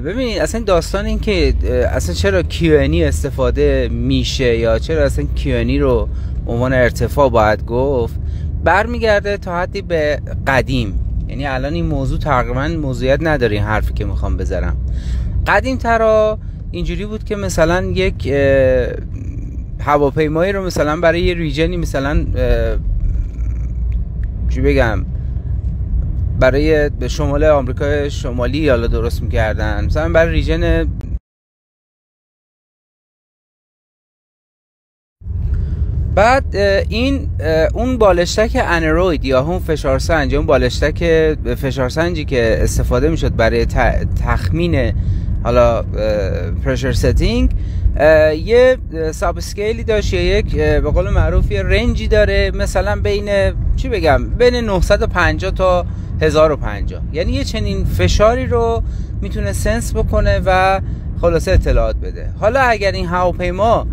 ببینید اصلا داستان این که اصلا چرا QNE استفاده میشه یا چرا اصلا QNE رو عنوان ارتفاع باید گفت، برمیگرده تا حدی به قدیم. یعنی الان این موضوع تقریبا موضوعیت نداره. این حرفی که میخوام بزنم قدیم ترا اینجوری بود که مثلا یک هواپیمایی رو مثلا برای یه ریجنی، مثلا چی بگم، برای شمال آمریکای شمالی یالا درست میکردن، مثلا برای ریجن بعد این اون بالشتک انروید یا اون فشارسنج، اون بالشتک فشارسنجی که استفاده میشد برای تخمین حالا پرشر ستینگ، یه ساب اسکیلی داشت یا یک به قول معروف یه رنجی داره، مثلا بین چی بگم بین 950 تا 1050. یعنی یه چنین فشاری رو میتونه سنس بکنه و خلاصه اطلاعات بده. حالا اگر این هواپیما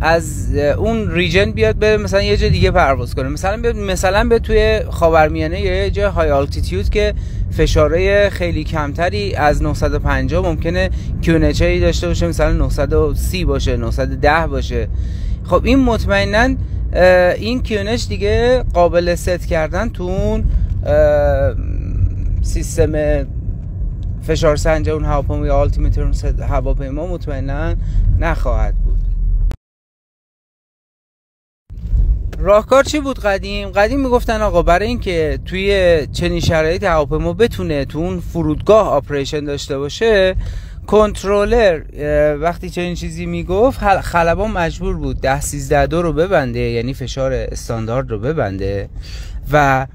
از اون ریجن بیاد به مثلا یه جای دیگه پرواز کنه، مثلا به توی خاورمیانه یا یه جای های آلتیتیود که فشاره خیلی کمتری از 950 ممکنه QNH داشته باشه، مثلا 930 باشه، 910 باشه، خب این مطمئناً این QNH دیگه قابل ست کردن تو اون سیستم فشار سنج اون هواپیما یا آلتیمیتر هواپیما مطمئناً نخواهد بود. راهکار چی بود قدیم میگفتن آقا برای اینکه توی چنین شرایط هواپیما بتونه تو اون فرودگاه آپریشن داشته باشه، کنترلر وقتی چنین چیزی میگفت خلبان مجبور بود 10-13-2 رو ببنده، یعنی فشار استاندارد رو ببنده و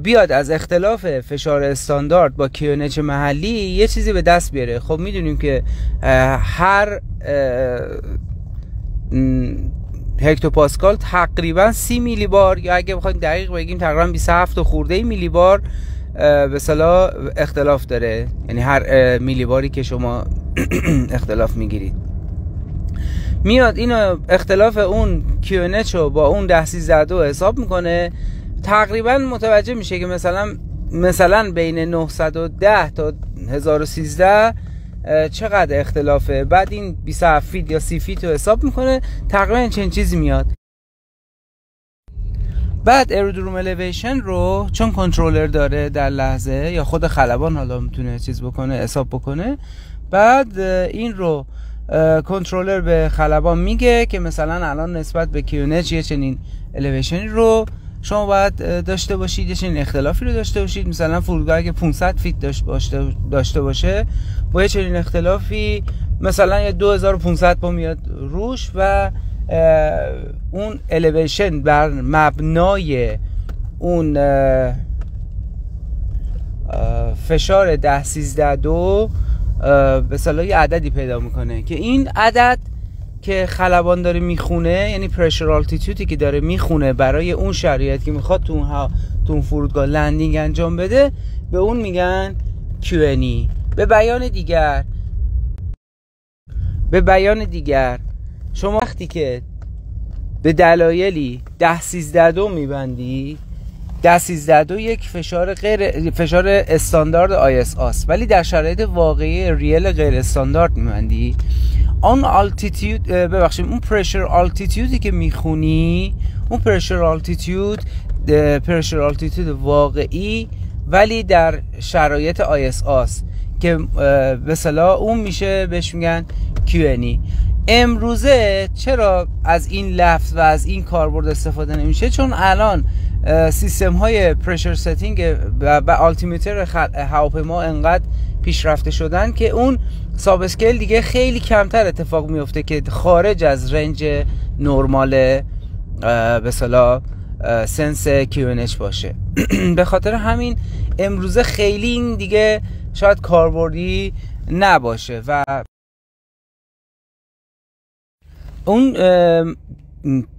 بیاد از اختلاف فشار استاندارد با QNH محلی یه چیزی به دست بیاره. خب میدونیم که هر هکتوپاسکال تقریبا 30 میلی بار، یا اگه بخوایم دقیق بگیم تقریبا 27 خورده میلی بار به اصطلاح اختلاف داره. یعنی هر میلی باری که شما اختلاف میگیرید میاد اینو اختلاف اون QNH رو با اون 10-13-2 حساب میکنه، تقریبا متوجه میشه که مثلا بین 910 تا 1013 چقدر اختلافه. بعد این 27 فیت یا 30 فیت رو حساب میکنه، تقریبا چنین چیزی میاد. بعد ایرودروم الیویشن رو چون کنترلر داره در لحظه، یا خود خلبان حالا میتونه چیز بکنه حساب بکنه، بعد این رو کنترلر به خلبان میگه که مثلا الان نسبت به QNH یه چنین الیویشنی رو شما باید داشته باشید، یه چنین اختلافی رو داشته باشید. مثلا فرودگاه که 500 فیت داشته باشه با یه چنین اختلافی مثلا یه 2500 پا میاد روش و اون الیویشن بر مبنای اون فشار 10-13-2 به اصطلاح یه عددی پیدا میکنه که این عدد که خلبان داره میخونه، یعنی پرشر آلتیتیودی که داره میخونه برای اون شرایط که میخواد تو اون فرودگاه لندینگ انجام بده، به اون میگن QNE. به بیان دیگر شما وقتی که به دلایلی 10-13-2 میبندی، 10-13-2 یک فشار استاندارد ISA است، ولی در شرایط واقعی ریل غیر استاندارد میبندی، اون آلتیتیود اون پرشر آلتیتیودی که میخونی، اون پرشر آلتیتیود واقعی ولی در شرایط ISA است که به اصطلاح اون میشه بهش میگن QNE. امروزه چرا از این لفظ و از این کاربرد استفاده نمیشه؟ چون الان سیستم های پرشر ستینگ و آلتیمیتر هواپیما انقدر پیشرفته شدن که اون ساب اسکیل دیگه خیلی کمتر اتفاق میفته که خارج از رنج نرمال به اصطلاح سنس QNH باشه. به خاطر همین امروزه خیلی این دیگه شاید کاربردی نباشه. و اون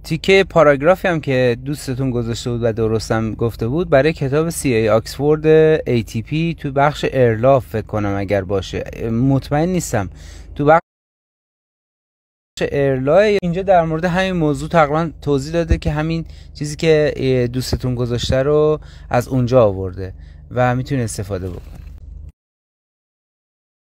تیکه پاراگرافی هم که دوستتون گذاشته بود و درستم گفته بود برای کتاب CA آکسفورد ATP تو بخش ارلا فکر کنم اگر باشه، مطمئن نیستم، تو بخش ارلا اینجا در مورد همین موضوع تقریبا توضیح داده که همین چیزی که دوستتون گذاشته رو از اونجا آورده و میتونه استفاده بکنه.